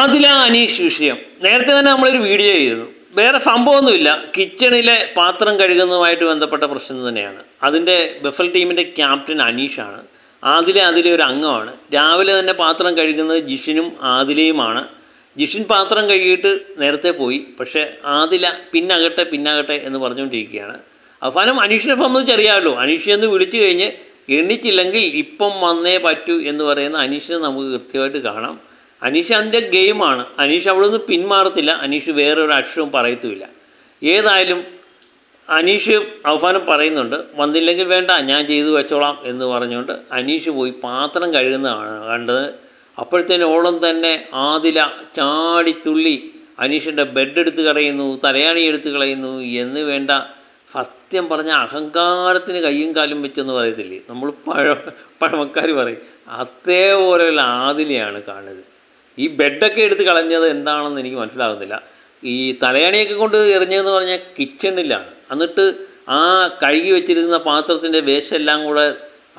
അതിലാ അനീഷ് വിഷയം നേരത്തെ തന്നെ നമ്മളൊരു വീഡിയോ ചെയ്തു. വേറെ സംഭവമൊന്നുമില്ല, കിച്ചണിലെ പാത്രം കഴുകുന്നതുമായിട്ട് ബന്ധപ്പെട്ട പ്രശ്നം തന്നെയാണ്. അതിൻ്റെ ബഫൽ ടീമിൻ്റെ ക്യാപ്റ്റൻ അനീഷാണ്. അതിലെ ഒരു അംഗമാണ്. രാവിലെ തന്നെ പാത്രം കഴുകുന്നത് ജിഷിനും ആദിലയുമാണ്. ജിഷിൻ പാത്രം കഴുകിയിട്ട് നേരത്തെ പോയി, പക്ഷേ ആദില പിന്നാകട്ടെ എന്ന് പറഞ്ഞുകൊണ്ടിരിക്കുകയാണ്. അവസാനം അനീഷിനെ സംബന്ധിച്ചറിയാമല്ലോ, അനീഷ് എന്ന് വിളിച്ചു കഴിഞ്ഞ് എണ്ണിച്ചില്ലെങ്കിൽ ഇപ്പം വന്നേ പറ്റൂ എന്ന് പറയുന്ന അനീഷിനെ നമുക്ക് കൃത്യമായിട്ട് കാണാം. അനീഷ് അതിൻ്റെ ഗെയിമാണ്. അനീഷ് അവിടെ നിന്ന് പിന്മാറത്തില്ല. അനീഷ് വേറൊരു അക്ഷരവും പറയത്തുമില്ല. ഏതായാലും അനീഷ് അവസാനം പറയുന്നുണ്ട്, വന്നില്ലെങ്കിൽ വേണ്ട ഞാൻ ചെയ്തു വെച്ചോളാം എന്ന് പറഞ്ഞുകൊണ്ട് അനീഷ് പോയി പാത്രം കഴുകുന്നതാണ് കണ്ടത്. അപ്പോഴത്തേനും ഓളം തന്നെ ആദില ചാടിത്തുള്ളി അനീഷിൻ്റെ ബെഡ് എടുത്ത് കളയുന്നു, തലയാണി എടുത്ത് കളയുന്നു എന്ന് വേണ്ട. സത്യം പറഞ്ഞാൽ അഹങ്കാരത്തിന് കയ്യും കാലും വെച്ചെന്ന് പറയത്തില്ലേ, നമ്മൾ പഴമക്കാർ പറയും, അതേപോലെയുള്ള ആദിലയാണ് കാണുന്നത്. ഈ ബെഡൊക്കെ എടുത്ത് കളഞ്ഞത് എന്താണെന്ന് എനിക്ക് മനസ്സിലാകുന്നില്ല. ഈ തലയാണിയൊക്കെ കൊണ്ട് എറിഞ്ഞതെന്ന് പറഞ്ഞാൽ കിച്ചണിലാണ്. എന്നിട്ട് ആ കഴുകി വെച്ചിരുന്ന പാത്രത്തിൻ്റെ വേസ്റ്റ് എല്ലാം കൂടെ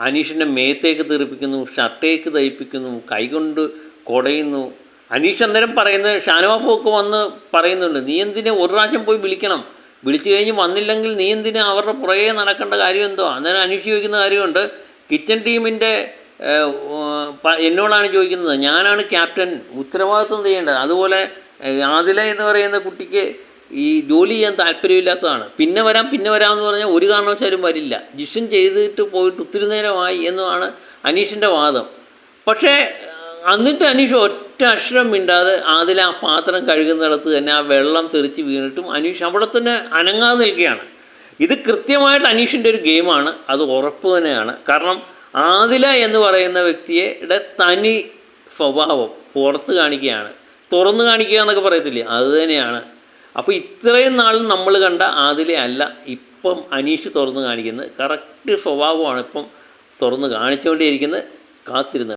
അനീഷിൻ്റെ മേത്തേക്ക് തെറിപ്പിക്കുന്നു, ഷർട്ടേക്ക് തയ്പ്പിക്കുന്നു, കൈകൊണ്ട് കുടയുന്നു. അനീഷ് അന്നേരം പറയുന്നത്, ഷാനവാഫൊക്കെ വന്ന് പറയുന്നുണ്ട്, നീ എന്തിനെ ഒരു പ്രാവശ്യം പോയി വിളിക്കണം, വിളിച്ചു കഴിഞ്ഞ് വന്നില്ലെങ്കിൽ നീ എന്തിനെ അവരുടെ പുറകെ നടക്കേണ്ട കാര്യം എന്തോ. അന്നേരം അനീഷ് ചോദിക്കുന്ന കാര്യമുണ്ട്, കിച്ചൺ ടീമിൻ്റെ എന്നോടാണ് ചോദിക്കുന്നത്, ഞാനാണ് ക്യാപ്റ്റൻ, ഉത്തരവാദിത്വം ചെയ്യേണ്ടത്. അതുപോലെ ആദില എന്ന് പറയുന്ന കുട്ടിക്ക് ഈ ജോലി ചെയ്യാൻ താല്പര്യമില്ലാത്തതാണ്. പിന്നെ വരാമെന്ന് പറഞ്ഞാൽ ഒരു കാരണവശാലും വരില്ല. ജിഷൻ ചെയ്തിട്ട് പോയിട്ട് ഒത്തിരി നേരമായി എന്നാണ് അനീഷിൻ്റെ വാദം. പക്ഷേ എന്നിട്ട് അനീഷ് ഒറ്റ അക്ഷരം മിണ്ടാതെ ആദില ആ പാത്രം കഴുകുന്നിടത്ത് തന്നെ ആ വെള്ളം തെറിച്ച് വീണിട്ടും അനീഷ് അവിടെ തന്നെ അനങ്ങാതെ നിൽക്കുകയാണ്. ഇത് കൃത്യമായിട്ട് അനീഷിൻ്റെ ഒരു ഗെയിമാണ്, അത് ഉറപ്പ് തന്നെയാണ്. കാരണം ആദില എന്ന് പറയുന്ന വ്യക്തിയുടെ തനി സ്വഭാവം പുറത്ത് കാണിക്കുകയാണ്, തുറന്ന് കാണിക്കുക എന്നൊക്കെ പറയത്തില്ലേ, അത് തന്നെയാണ്. അപ്പോൾ ഇത്രയും നാളും നമ്മൾ കണ്ട ആദില അല്ല ഇപ്പം അനീഷ് തുറന്ന് കാണിക്കുന്നത്. കറക്റ്റ് സ്വഭാവമാണ് ഇപ്പം തുറന്ന് കാണിച്ചുകൊണ്ടേയിരിക്കുന്നത്. കാത്തിരുന്ന്